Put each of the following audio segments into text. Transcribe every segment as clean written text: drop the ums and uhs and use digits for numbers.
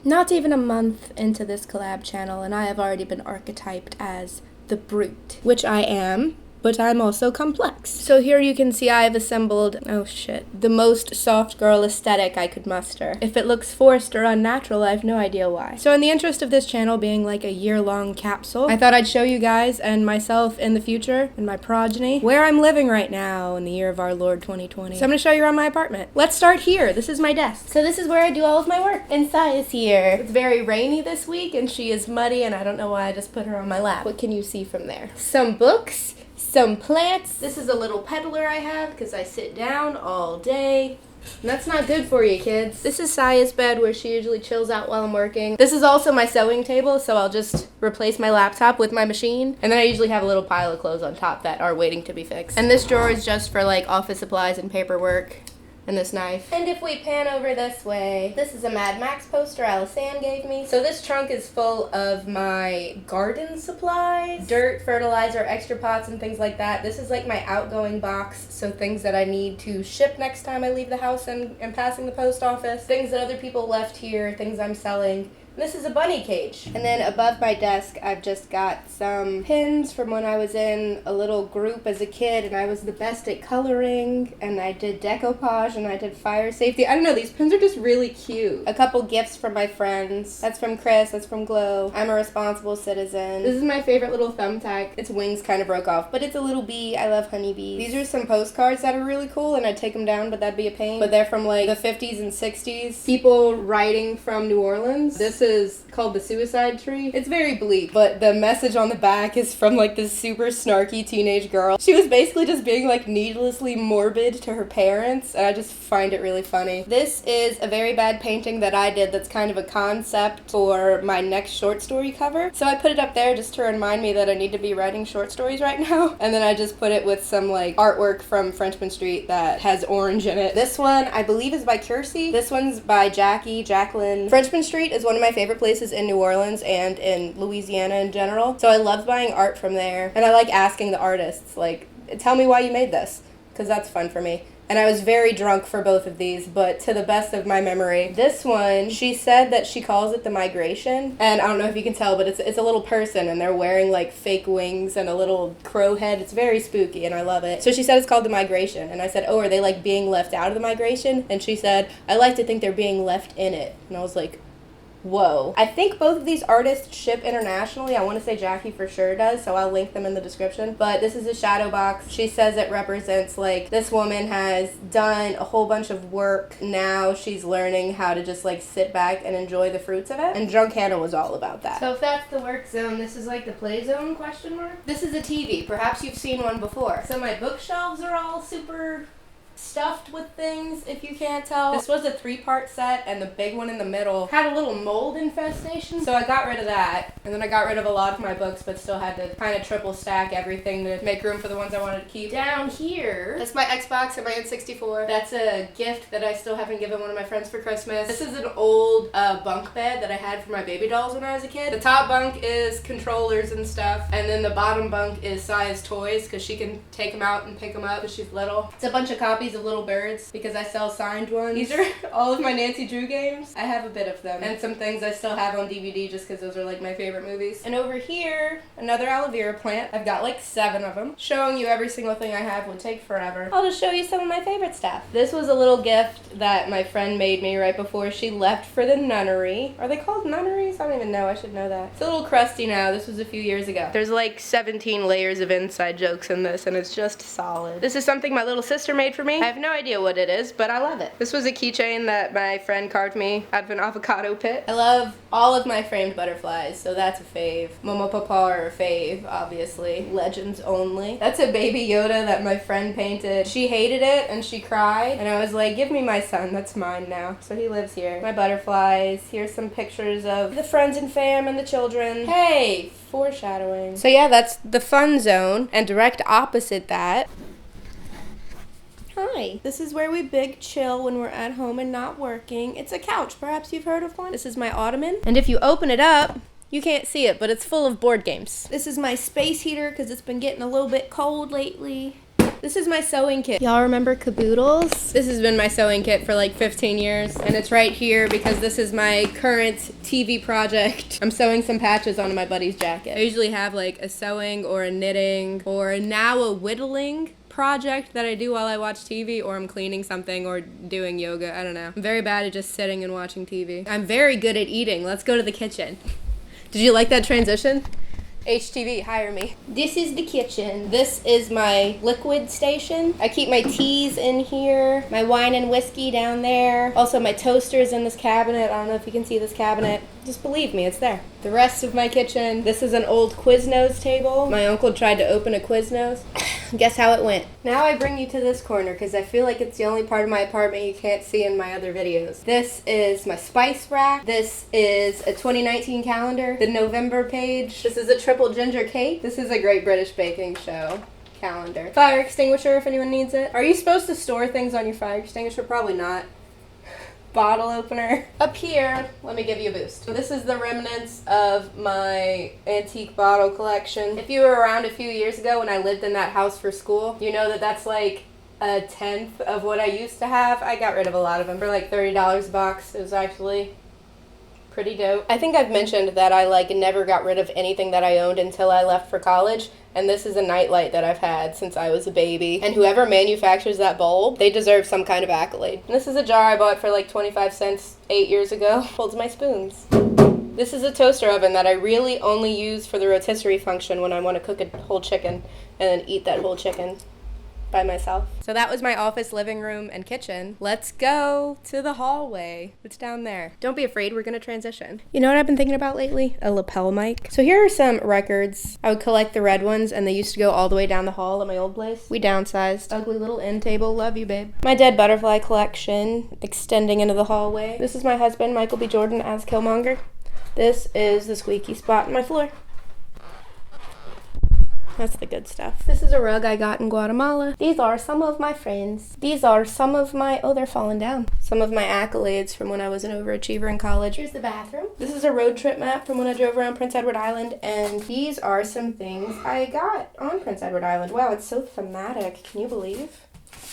Not even a month into this collab channel, and I have already been archetyped as the brute, which I am, but I'm also complex. So here you can see I have assembled, oh shit, the most soft girl aesthetic I could muster. If it looks forced or unnatural, I have no idea why. So in the interest of this channel being like a year-long capsule, I thought I'd show you guys and myself in the future, and my progeny, where I'm living right now in the year of our Lord 2020. So I'm gonna show you around my apartment. Let's start here. This is my desk. So this is where I do all of my work. And Sai is here. It's very rainy this week, and she is muddy, and I don't know why I just put her on my lap. What can you see from there? Some books, some plants. This is a little peddler I have because I sit down all day. And that's not good for you, kids. This is Saya's bed where she usually chills out while I'm working. This is also my sewing table, so I'll just replace my laptop with my machine. And then I usually have a little pile of clothes on top that are waiting to be fixed. And this drawer is just for like office supplies and paperwork. And this knife. And if we pan over this way, this is a Mad Max poster Alisane gave me. So this trunk is full of my garden supplies, dirt, fertilizer, extra pots, and things like that. This is like my outgoing box, so things that I need to ship next time I leave the house and passing the post office, things that other people left here, things I'm selling. This is a bunny cage. And then above my desk, I've just got some pins from when I was in a little group as a kid, and I was the best at coloring, and I did decoupage, and I did fire safety. I don't know, these pins are just really cute. A couple gifts from my friends. That's from Chris, that's from Glow. I'm a responsible citizen. This is my favorite little thumbtack. Its wings kind of broke off, but it's a little bee. I love honeybees. These are some postcards that are really cool, and I'd take them down, but that'd be a pain. But they're from like the 50s and 60s. People writing from New Orleans. This is called The Suicide Tree. It's very bleak, but the message on the back is from like this super snarky teenage girl. She was basically just being like needlessly morbid to her parents, and I just find it really funny. This is a very bad painting that I did that's kind of a concept for my next short story cover. So I put it up there just to remind me that I need to be writing short stories right now. And then I just put it with some like artwork from Frenchmen Street that has orange in it. This one I believe is by Kiersey. This one's by Jacqueline. Frenchmen Street is one of my favorite places in New Orleans and in Louisiana in general. So I love buying art from there, and I like asking the artists, like, tell me why you made this, because that's fun for me. And I was very drunk for both of these, but to the best of my memory. This one, she said that she calls it the migration, and I don't know if you can tell, but it's a little person, and they're wearing like fake wings and a little crow head. It's very spooky, and I love it. So she said it's called the migration, and I said, oh, are they like being left out of the migration? And she said, I like to think they're being left in it. And I was like, whoa. I think both of these artists ship internationally. I want to say Jackie for sure does, so I'll link them in the description. But this is a shadow box. She says it represents like this woman has done a whole bunch of work. Now she's learning how to just like sit back and enjoy the fruits of it. And Drunk Hannah was all about that. So if that's the work zone, this is like the play zone, question mark? This is a TV. Perhaps you've seen one before. So my bookshelves are all super stuffed with things, if you can't tell. This was a 3-part set, and the big one in the middle had a little mold infestation, so I got rid of that. And then I got rid of a lot of my books, but still had to kind of triple stack everything to make room for the ones I wanted to keep. Down here, that's my Xbox and my N64. That's a gift that I still haven't given one of my friends for Christmas. This is an old bunk bed that I had for my baby dolls when I was a kid. The top bunk is controllers and stuff, and then the bottom bunk is Saya's toys, because she can take them out and pick them up because she's little. It's a bunch of copies of Little Birds because I sell signed ones. These are all of my Nancy Drew games. I have a bit of them, and some things I still have on DVD just because those are like my favorite movies. And over here, another aloe vera plant. I've got like 7 of them. Showing you every single thing I have would take forever. I'll just show you some of my favorite stuff. This was a little gift that my friend made me right before she left for the nunnery. Are they called nunneries? I don't even know. I should know that. It's a little crusty now. This was a few years ago. There's like 17 layers of inside jokes in this, and it's just solid. This is something my little sister made for me. I have no idea what it is, but I love it. This was a keychain that my friend carved me out of an avocado pit. I love all of my framed butterflies, so that's a fave. Momo Papa are a fave, obviously. Legends only. That's a baby Yoda that my friend painted. She hated it and she cried, and I was like, give me my son, that's mine now. So he lives here. My butterflies. Here's some pictures of the friends and fam and the children. Hey, foreshadowing. So yeah, that's the fun zone, and direct opposite that, hi. This is where we big chill when we're at home and not working. It's a couch. Perhaps you've heard of one. This is my ottoman. And if you open it up, you can't see it, but it's full of board games. This is my space heater because it's been getting a little bit cold lately. This is my sewing kit. Y'all remember Caboodles? This has been my sewing kit for like 15 years, and it's right here because this is my current TV project. I'm sewing some patches onto my buddy's jacket. I usually have like a sewing or a knitting or now a whittling project that I do while I watch TV, or I'm cleaning something or doing yoga. I don't know. I'm very bad at just sitting and watching TV. I'm very good at eating. Let's go to the kitchen. Did you like that transition? HTV, hire me. This is the kitchen. This is my liquid station. I keep my teas in here, my wine and whiskey down there. Also, my toaster's in this cabinet. I don't know if you can see this cabinet. Just believe me, it's there. The rest of my kitchen. This is an old Quiznos table. My uncle tried to open a Quiznos. Guess how it went. Now I bring you to this corner because I feel like it's the only part of my apartment you can't see in my other videos. This is my spice rack. This is a 2019 calendar, the November page. This is a triple ginger cake. This is a Great British Baking Show calendar. Fire extinguisher if anyone needs it. Are you supposed to store things on your fire extinguisher? Probably not. Bottle opener. Up here, let me give you a boost. This is the remnants of my antique bottle collection. If you were around a few years ago when I lived in that house for school, you know that that's like a tenth of what I used to have. I got rid of a lot of them for like $30 a box. It was actually pretty dope. I think I've mentioned that I like never got rid of anything that I owned until I left for college. And this is a nightlight that I've had since I was a baby. And whoever manufactures that bulb, they deserve some kind of accolade. And this is a jar I bought for like 25 cents 8 years ago. Holds my spoons. This is a toaster oven that I really only use for the rotisserie function when I want to cook a whole chicken and then eat that whole chicken by myself. So that was my office, living room, and kitchen. Let's go to the hallway. It's down there. Don't be afraid, we're gonna transition. You know what I've been thinking about lately? A lapel mic. So here are some records. I would collect the red ones, and they used to go all the way down the hall at my old place. We downsized. Ugly little end table. Love you, babe. My dead butterfly collection, extending into the hallway. This is my husband, Michael B. Jordan, as Killmonger. This is the squeaky spot in my floor. That's the good stuff. This is a rug I got in Guatemala. These are some of my friends. These are some of my, oh, they're falling down. Some of my accolades from when I was an overachiever in college. Here's the bathroom. This is a road trip map from when I drove around Prince Edward Island, and these are some things I got on Prince Edward Island. Wow, it's so thematic. Can you believe?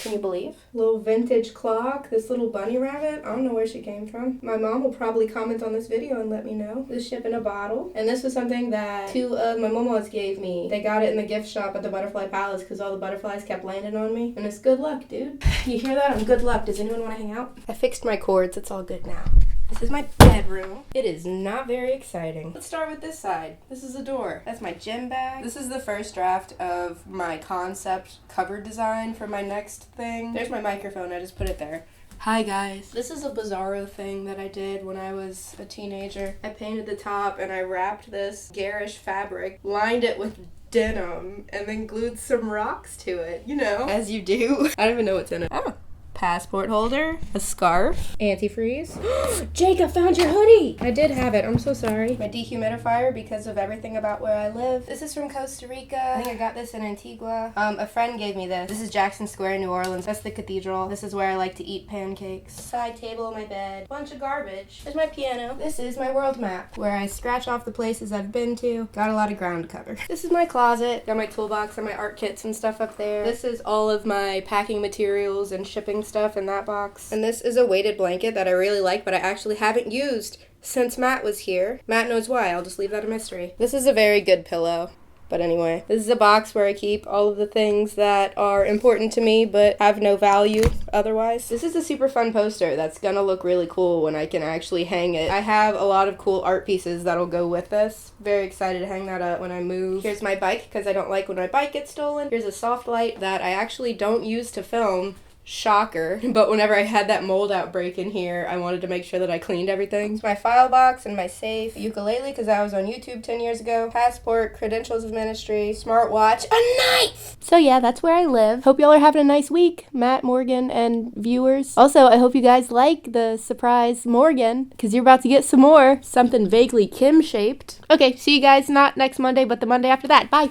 Can you believe? Little vintage clock, this little bunny rabbit. I don't know where she came from. My mom will probably comment on this video and let me know. This ship in a bottle. And this was something that two of my momos gave me. They got it in the gift shop at the Butterfly Palace because all the butterflies kept landing on me. And it's good luck, dude. You hear that? I'm good luck. Does anyone want to hang out? I fixed my cords. It's all good now. This is my bedroom. It is not very exciting. Let's start with this side. This is a door. That's my gym bag. This is the first draft of my concept cover design for my next thing. There's my microphone. I just put it there. Hi guys. This is a Bizarro thing that I did when I was a teenager. I painted the top and I wrapped this garish fabric, lined it with denim, and then glued some rocks to it. You know, as you do. I don't even know what's in it. Oh. Passport holder, a scarf, antifreeze. Jake, I found your hoodie! I did have it, I'm so sorry. My dehumidifier because of everything about where I live. This is from Costa Rica. I think I got this in Antigua. A friend gave me this. This is Jackson Square, New Orleans. That's the cathedral. This is where I like to eat pancakes. Side table on my bed. Bunch of garbage. There's my piano. This is my world map, where I scratch off the places I've been to. Got a lot of ground to cover. This is my closet. Got my toolbox and my art kits and stuff up there. This is all of my packing materials and shipping stuff in that box. And this is a weighted blanket that I really like, but I actually haven't used since Matt was here. Matt knows why. I'll just leave that a mystery. This is a very good pillow. But anyway, this is a box where I keep all of the things that are important to me but have no value otherwise. This is a super fun poster that's gonna look really cool when I can actually hang it. I have a lot of cool art pieces that'll go with this. Very excited to hang that up when I move. Here's my bike because I don't like when my bike gets stolen. Here's a soft light that I actually don't use to film. Shocker. But whenever I had that mold outbreak in here, I wanted to make sure that I cleaned everything. It's my file box and my safe. Ukulele, because I was on YouTube 10 years ago. Passport, credentials of ministry, smartwatch, a knife! So yeah, that's where I live. Hope y'all are having a nice week, Matt, Morgan, and viewers. Also, I hope you guys like the surprise Morgan, because you're about to get some more. Something vaguely Kim-shaped. Okay, see you guys not next Monday, but the Monday after that. Bye!